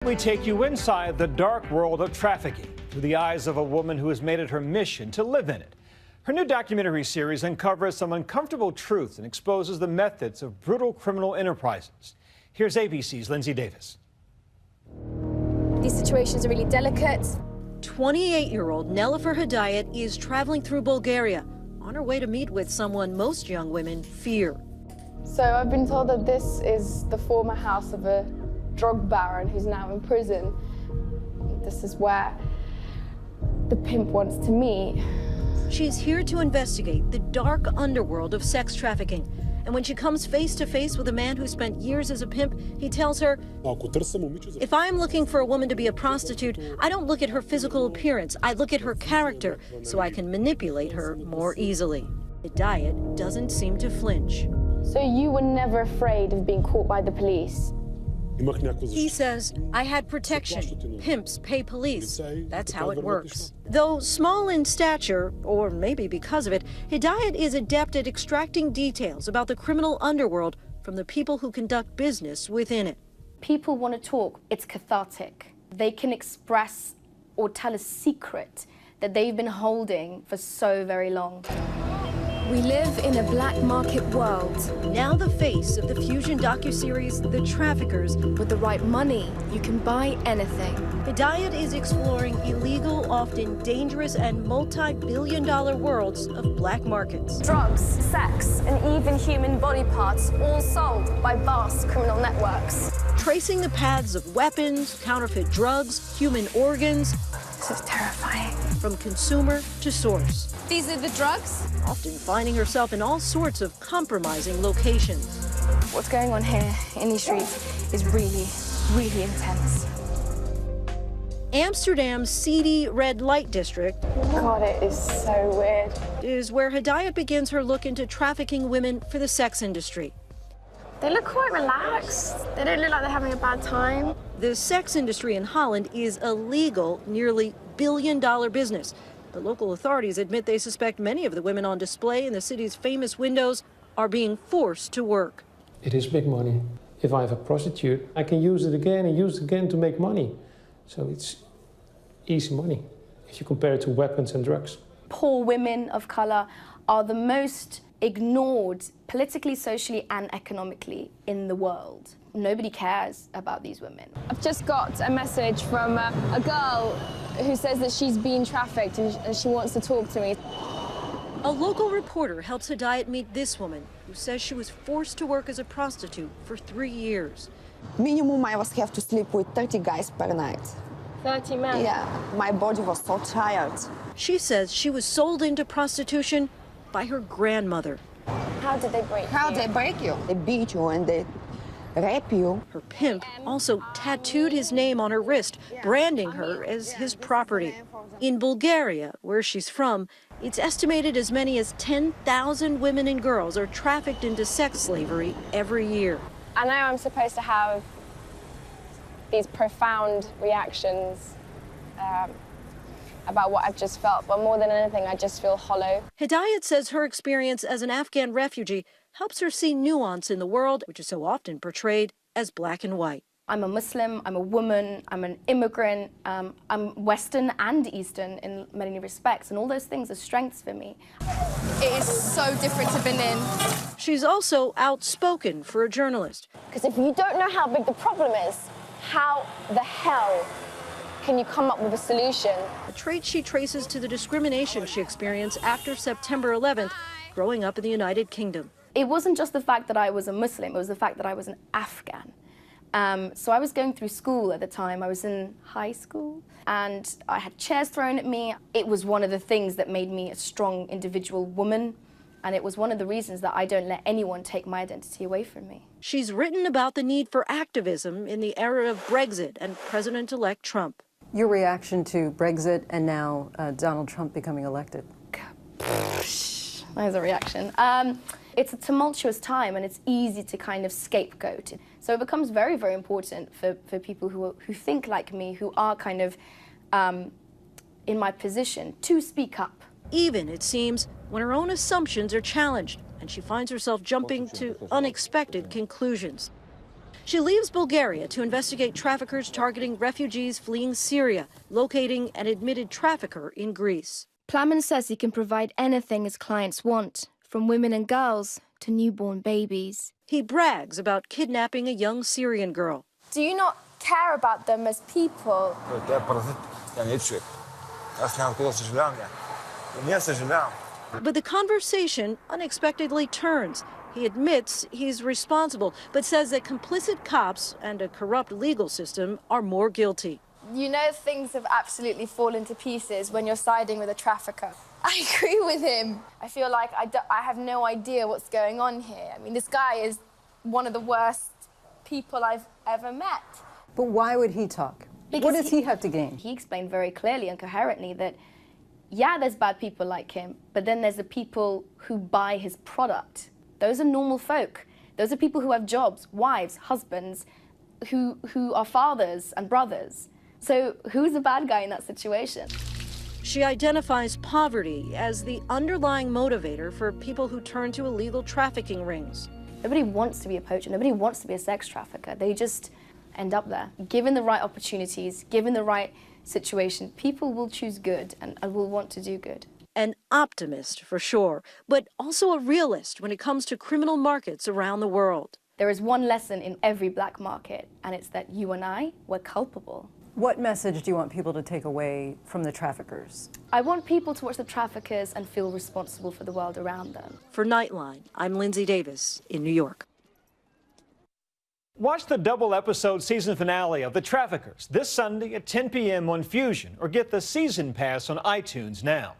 We take you inside the dark world of trafficking through the eyes of a woman who has made it her mission to live in it. Her new documentary series uncovers some uncomfortable truths and exposes the methods of brutal criminal enterprises. Here's ABC's Lindsay Davis. These situations are really delicate. 28-year-old Nelifer Hedayat is traveling through Bulgaria on her way to meet with someone most young women fear. So I've been told that this is the former house of a drug baron who's now in prison. This is where the pimp wants to meet. She's here to investigate the dark underworld of sex trafficking. And when she comes face to face with a man who spent years as a pimp, he tells her, if I'm looking for a woman to be a prostitute, I don't look at her physical appearance. I look at her character so I can manipulate her more easily. Hedayat doesn't seem to flinch. So you were never afraid of being caught by the police? He says, I had protection. Pimps pay police. That's how it works. Though small in stature, or maybe because of it, Hedayat is adept at extracting details about the criminal underworld from the people who conduct business within it. People want to talk. It's cathartic. They can express or tell a secret that they've been holding for so very long. We live in a black market world. Now the face of the Fusion docuseries, The Traffickers. With the right money, you can buy anything. Hedayat is exploring illegal, often dangerous, and multi-billion-dollar worlds of black markets. Drugs, sex, and even human body parts, all sold by vast criminal networks. Tracing the paths of weapons, counterfeit drugs, human organs. This is terrifying. From consumer to source. These are the drugs? Often finding herself in all sorts of compromising locations. What's going on here in these streets is really, really intense. Amsterdam's seedy red light district God, it is so weird. is where Hedayat begins her look into trafficking women for the sex industry. They look quite relaxed. They don't look like they're having a bad time. The sex industry in Holland is a legal, nearly billion-dollar business. But local authorities admit they suspect many of the women on display in the city's famous windows are being forced to work. It is big money. If I have a prostitute, I can use it again and use it again to make money. So it's easy money if you compare it to weapons and drugs. Poor women of color are the most ignored politically, socially, and economically in the world. Nobody cares about these women. I've just got a message from a girl who says that she's been trafficked and she wants to talk to me. A local reporter helps Hedayat meet this woman who says she was forced to work as a prostitute for 3 years. Minimum, I was have to sleep with 30 guys per night. 30 men? Yeah, my body was so tired. She says she was sold into prostitution by her grandmother. How did they break you? How they break you? They beat you and they rape you. Her pimp also tattooed his name on her wrist, branding her as his property. In Bulgaria, where she's from, it's estimated as many as 10,000 women and girls are trafficked into sex slavery every year. I know I'm supposed to have these profound reactions about what I've just felt, but more than anything, I just feel hollow. Hedayat says her experience as an Afghan refugee helps her see nuance in the world, which is so often portrayed as black and white. I'm a Muslim, I'm a woman, I'm an immigrant, I'm Western and Eastern in many respects, and all those things are strengths for me. It is so different to Benin. She's also outspoken for a journalist. Because if you don't know how big the problem is, how the hell can you come up with a solution? A trait she traces to the discrimination she experienced after September 11th, growing up in the United Kingdom. It wasn't just the fact that I was a Muslim, it was the fact that I was an Afghan. So I was going through school at the time. I was in high school and I had chairs thrown at me. It was one of the things that made me a strong individual woman, and it was one of the reasons that I don't let anyone take my identity away from me. She's written about the need for activism in the era of Brexit and President-elect Trump. Your reaction to Brexit and now Donald Trump becoming elected? There's a reaction. It's a tumultuous time and it's easy to kind of scapegoat. So it becomes very, very important for people who think like me, who are kind of in my position, to speak up. Even, it seems, when her own assumptions are challenged and she finds herself jumping to unexpected conclusions. She leaves Bulgaria to investigate traffickers targeting refugees fleeing Syria, locating an admitted trafficker in Greece. Plamen says he can provide anything his clients want, from women and girls to newborn babies. He brags about kidnapping a young Syrian girl. Do you not care about them as people? But the conversation unexpectedly turns. He admits he's responsible, but says that complicit cops and a corrupt legal system are more guilty. You know things have absolutely fallen to pieces when you're siding with a trafficker. I agree with him. I feel like I have no idea what's going on here. I mean, this guy is one of the worst people I've ever met. But why would he talk? Because what does he have to gain? He explained very clearly and coherently that, yeah, there's bad people like him, but then there's the people who buy his product. Those are normal folk. Those are people who have jobs, wives, husbands, who are fathers and brothers. So who's the bad guy in that situation? She identifies poverty as the underlying motivator for people who turn to illegal trafficking rings. Nobody wants to be a poacher. Nobody wants to be a sex trafficker. They just end up there. Given the right opportunities, given the right situation, people will choose good and will want to do good. An optimist, for sure, but also a realist when it comes to criminal markets around the world. There is one lesson in every black market, and it's that you and I, we're culpable. What message do you want people to take away from the traffickers? I want people to watch the traffickers and feel responsible for the world around them. For Nightline, I'm Lindsay Davis in New York. Watch the double episode season finale of The Traffickers this Sunday at 10 p.m. on Fusion, or get the season pass on iTunes now.